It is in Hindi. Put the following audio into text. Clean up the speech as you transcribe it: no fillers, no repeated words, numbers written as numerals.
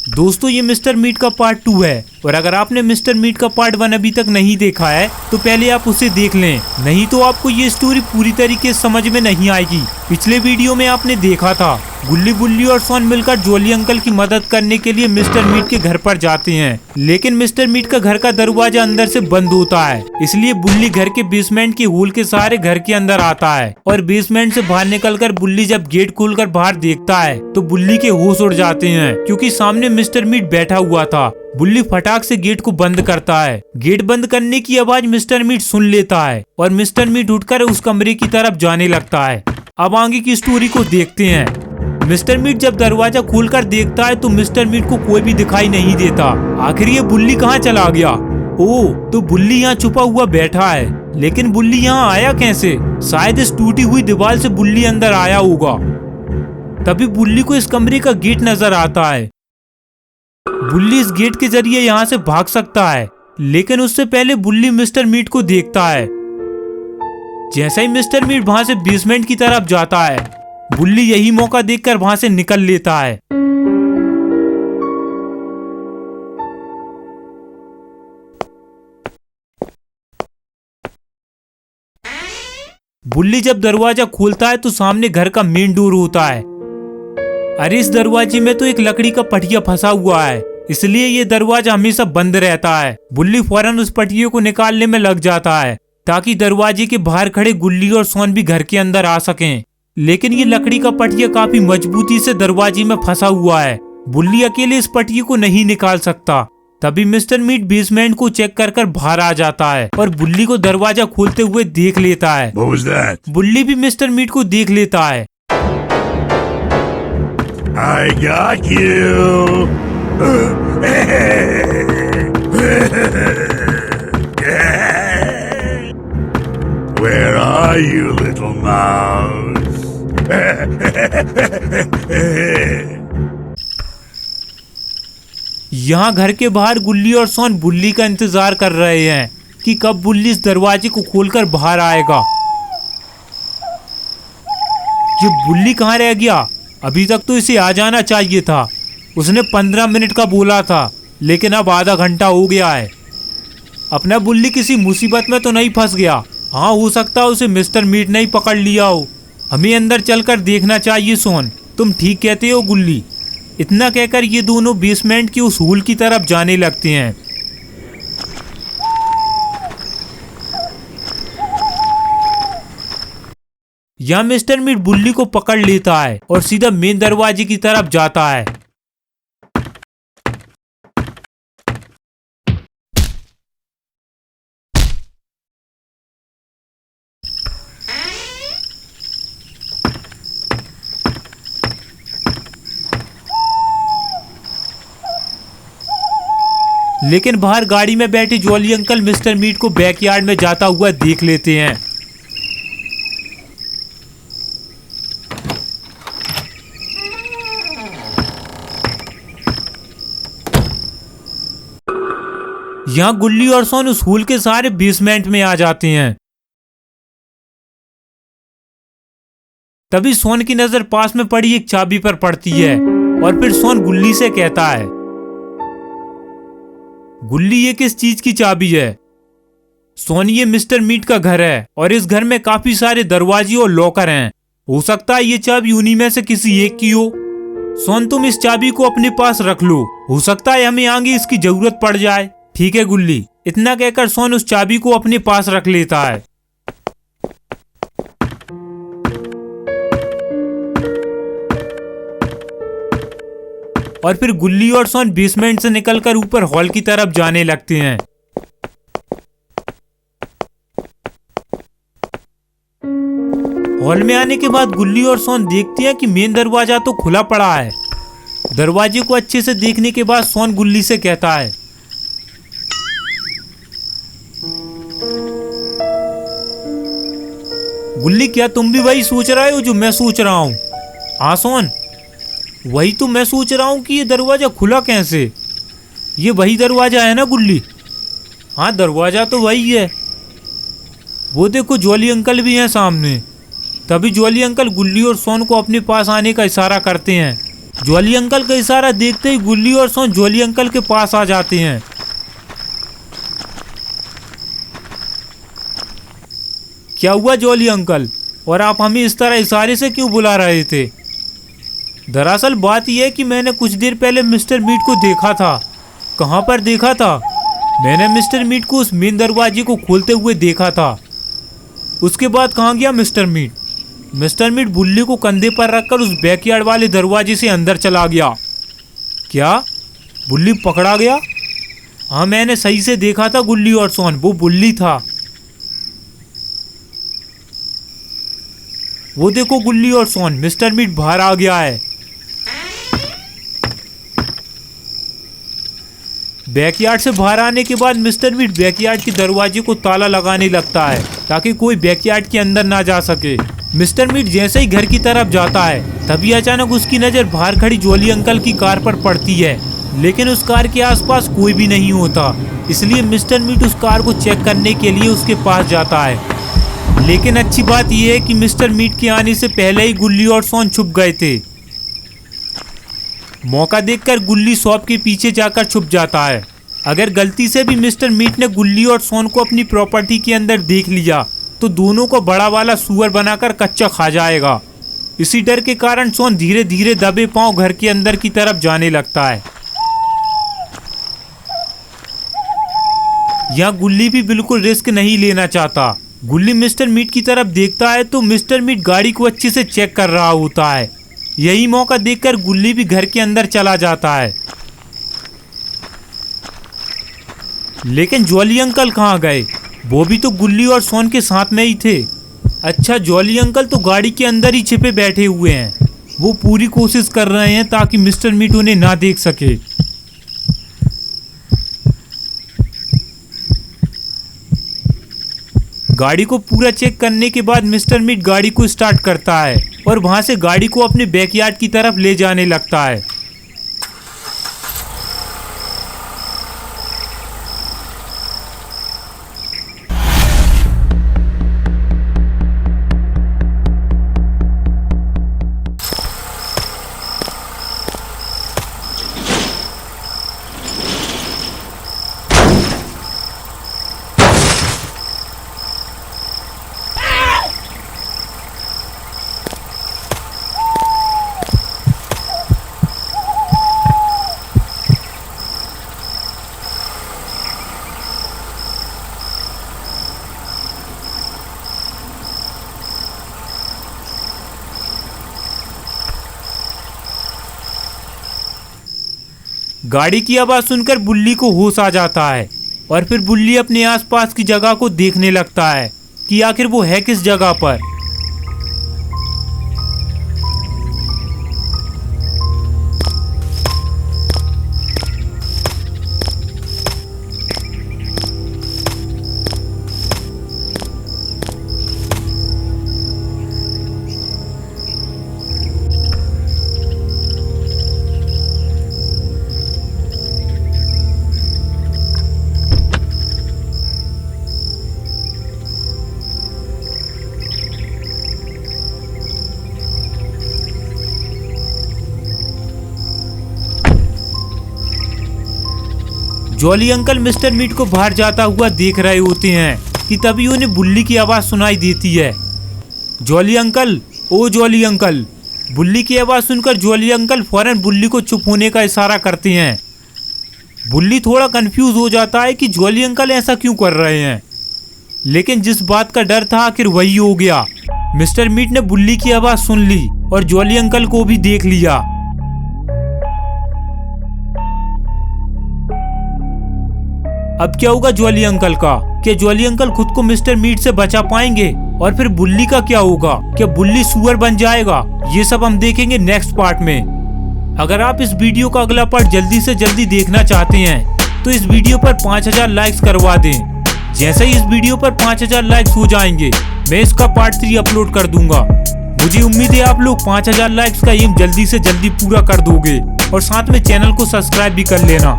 दोस्तों ये मिस्टर मीट का पार्ट 2 है और अगर आपने मिस्टर मीट का पार्ट 1 अभी तक नहीं देखा है तो पहले आप उसे देख लें, नहीं तो आपको ये स्टोरी पूरी तरीके से समझ में नहीं आएगी। पिछले वीडियो में आपने देखा था गुल्ली बुल्ली और सोन मिलकर जोली अंकल की मदद करने के लिए मिस्टर मीट के घर पर जाते हैं, लेकिन मिस्टर मीट का घर का दरवाजा अंदर से बंद होता है, इसलिए बुल्ली घर के बेसमेंट के होल के सहारे घर के अंदर आता है और बेसमेंट से बाहर निकलकर बुल्ली जब गेट खोलकर बाहर देखता है तो बुल्ली के होश उड़ जाते हैं क्योंकि सामने मिस्टर मीट बैठा हुआ था। बुल्ली फटाक से गेट को बंद करता है। गेट बंद करने की आवाज मिस्टर मीट सुन लेता है और मिस्टर मीट उठकर उस कमरे की तरफ जाने लगता है। अब आगे की स्टोरी को देखते हैं। मिस्टर मीट जब दरवाजा खोलकर देखता है तो मिस्टर मीट को कोई भी दिखाई नहीं देता। आखिर ये बुल्ली कहाँ चला गया? ओह, तो बुल्ली यहाँ छुपा हुआ बैठा है, लेकिन बुल्ली यहाँ आया कैसे? शायद इस टूटी हुई दीवार से बुल्ली अंदर आया होगा। तभी बुल्ली को इस कमरे का गेट नजर आता है। बुल्ली इस गेट के जरिए यहाँ से भाग सकता है, लेकिन उससे पहले बुल्ली मिस्टर मीट को देखता है। जैसा ही मिस्टर मीट वहाँ से बेसमेंट की तरफ जाता है, बुल्ली यही मौका देखकर वहाँ से निकल लेता है। बुल्ली जब दरवाजा खोलता है तो सामने घर का मेन डोर होता है। अरे इस दरवाजे में तो एक लकड़ी का पटिया फंसा हुआ है, इसलिए ये दरवाजा हमेशा बंद रहता है। बुल्ली फौरन उस पटिये को निकालने में लग जाता है ताकि दरवाजे के बाहर खड़े गुल्ली और सोन भी घर के अंदर आ सकें, लेकिन ये लकड़ी का पटिया काफी मजबूती से दरवाजे में फंसा हुआ है। बुल्ली अकेले इस पटिये को नहीं निकाल सकता। तभी मिस्टर मीट बेसमेंट को चेक कर बाहर आ जाता है और बुल्ली को दरवाजा खोलते हुए देख लेता है। बुल्ली भी मिस्टर मीट को देख लेता है। I got you. Where are you, little mouse? यहाँ घर के बाहर गुल्ली और सोन बुल्ली का इंतजार कर रहे हैं कि कब बुल्ली इस दरवाजे को खोलकर बाहर आएगा। ये बुल्ली कहाँ रह गया? अभी तक तो इसे आ जाना चाहिए था। उसने 15 मिनट का बोला था, लेकिन अब आधा घंटा हो गया है। अपना बुल्ली किसी मुसीबत में तो नहीं फंस गया? हाँ, हो सकता है उसे मिस्टर मीट ने ही पकड़ लिया हो। हमें अंदर चलकर देखना चाहिए। सोन, तुम ठीक कहते हो गुल्ली। इतना कहकर ये दोनों बेसमेंट के उस होल की तरफ जाने लगते हैं। यहाँ मिस्टर मीट बुल्ली को पकड़ लेता है और सीधा मेन दरवाजे की तरफ जाता है। लेकिन बाहर गाड़ी में बैठे जोली अंकल मिस्टर मीट को बैकयार्ड में जाता हुआ देख लेते हैं। यहाँ गुल्ली और सोन उस होल के सारे बेसमेंट में आ जाते हैं। तभी सोन की नजर पास में पड़ी एक चाबी पर पड़ती है और फिर सोन गुल्ली से कहता है, गुल्ली ये किस चीज की चाबी है? सोन, ये मिस्टर मीट का घर है और इस घर में काफी सारे दरवाजे और लॉकर हैं। हो सकता है ये चाबी उन्हीं में से किसी एक की हो। सोन, तुम इस चाबी को अपने पास रख लो, हो सकता है हमें आगे इसकी जरूरत पड़ जाए। ठीक है गुल्ली। इतना कहकर सोन उस चाबी को अपने पास रख लेता है। और फिर गुल्ली और सोन बेसमेंट से निकलकर ऊपर हॉल की तरफ जाने लगते हैं। हॉल में आने के बाद गुल्ली और सोन देखती हैं कि मेन दरवाजा तो खुला पड़ा है। दरवाजे को अच्छे से देखने के बाद सोन गुल्ली से कहता है, गुल्ली क्या तुम भी वही सोच रहे हो जो मैं सोच रहा हूँ? हाँ सोन, वही तो मैं सोच रहा हूँ कि ये दरवाजा खुला कैसे? ये वही दरवाजा है ना गुल्ली? हाँ, दरवाजा तो वही है। वो देखो जोली अंकल भी हैं सामने। तभी जोली अंकल गुल्ली और सोन को अपने पास आने का इशारा करते हैं। जॉली अंकल का इशारा देखते ही गुल्ली और सोन जॉली अंकल के पास आ जाते हैं। क्या हुआ जॉली अंकल, और आप हमें इस तरह इशारे से क्यों बुला रहे थे? दरअसल बात यह है कि मैंने कुछ देर पहले मिस्टर मीट को देखा था। कहाँ पर देखा था? मैंने मिस्टर मीट को उस मेन दरवाजे को खोलते हुए देखा था। उसके बाद कहाँ गया मिस्टर मीट? मिस्टर मीट बुल्ली को कंधे पर रखकर उस बैकयार्ड वाले दरवाजे से अंदर चला गया। क्या बुल्ली पकड़ा गया? हाँ, मैंने सही से देखा था गुल्ली और सोन, वो बुल्ली था। वो देखो गुल्ली और सोन, मिस्टर मीट बाहर आ गया है। बैकयार्ड से बाहर आने के बाद मिस्टर मीट बैकयार्ड के दरवाजे को ताला लगाने लगता है ताकि कोई बैकयार्ड के अंदर ना जा सके। मिस्टर मीट जैसे ही घर की तरफ जाता है तभी अचानक उसकी नज़र बाहर खड़ी जॉली अंकल की कार पर पड़ती है, लेकिन उस कार के आसपास कोई भी नहीं होता। इसलिए मिस्टर मीट उस कार को चेक करने के लिए उसके पास जाता है। लेकिन अच्छी बात यह है कि मिस्टर मीट के आने से पहले ही गुल्ली और सोन छुप गए थे। मौका देखकर गुल्ली शॉप के पीछे जाकर छुप जाता है। अगर गलती से भी मिस्टर मीट ने गुल्ली और सोन को अपनी प्रॉपर्टी के अंदर देख लिया तो दोनों को बड़ा वाला सुअर बनाकर कच्चा खा जाएगा। इसी डर के कारण सोन धीरे धीरे दबे पांव घर के अंदर की तरफ जाने लगता है। यहाँ गुल्ली भी बिल्कुल रिस्क नहीं लेना चाहता। गुल्ली मिस्टर मीट की तरफ देखता है तो मिस्टर मीट गाड़ी को अच्छे से चेक कर रहा होता है। यही मौका देखकर गुल्ली भी घर के अंदर चला जाता है। लेकिन जॉली अंकल कहाँ गए? वो भी तो गुल्ली और सोन के साथ में ही थे। अच्छा, जॉली अंकल तो गाड़ी के अंदर ही छिपे बैठे हुए हैं। वो पूरी कोशिश कर रहे हैं ताकि मिस्टर मीट उन्हें ना देख सके। गाड़ी को पूरा चेक करने के बाद मिस्टर मीट गाड़ी को स्टार्ट करता है और वहां से गाड़ी को अपने बैकयार्ड की तरफ ले जाने लगता है। गाड़ी की आवाज सुनकर बुल्ली को होश आ जाता है और फिर बुल्ली अपने आसपास की जगह को देखने लगता है कि आखिर वो है किस जगह पर। जॉली अंकल मिस्टर मीट को बाहर जाता हुआ देख रहे होते हैं कि तभी उन्हें बुल्ली की आवाज़ सुनाई देती है। जॉली अंकल, ओ जॉली अंकल। बुल्ली की आवाज़ सुनकर जॉली अंकल फौरन बुल्ली को चुप होने का इशारा करते हैं। बुल्ली थोड़ा कंफ्यूज हो जाता है कि जॉली अंकल ऐसा क्यों कर रहे हैं, लेकिन जिस बात का डर था आखिर वही हो गया। मिस्टर मीट ने बुल्ली की आवाज़ सुन ली और जॉली अंकल को भी देख लिया। अब क्या होगा जॉली अंकल का? क्या जॉली अंकल खुद को मिस्टर मीट से बचा पाएंगे? और फिर बुल्ली का क्या होगा? क्या बुल्ली सुअर बन जाएगा? ये सब हम देखेंगे नेक्स्ट पार्ट में। अगर आप इस वीडियो का अगला पार्ट जल्दी से जल्दी देखना चाहते हैं तो इस वीडियो पर 5000 लाइक्स करवा दें। जैसे ही इस वीडियो पर 5000 लाइक्स हो जाएंगे मैं इसका पार्ट 3 अपलोड कर दूंगा। मुझे उम्मीद है आप लोग 5000 लाइक्स का एम जल्दी से जल्दी पूरा कर दोगे और साथ में चैनल को सब्सक्राइब भी कर लेना।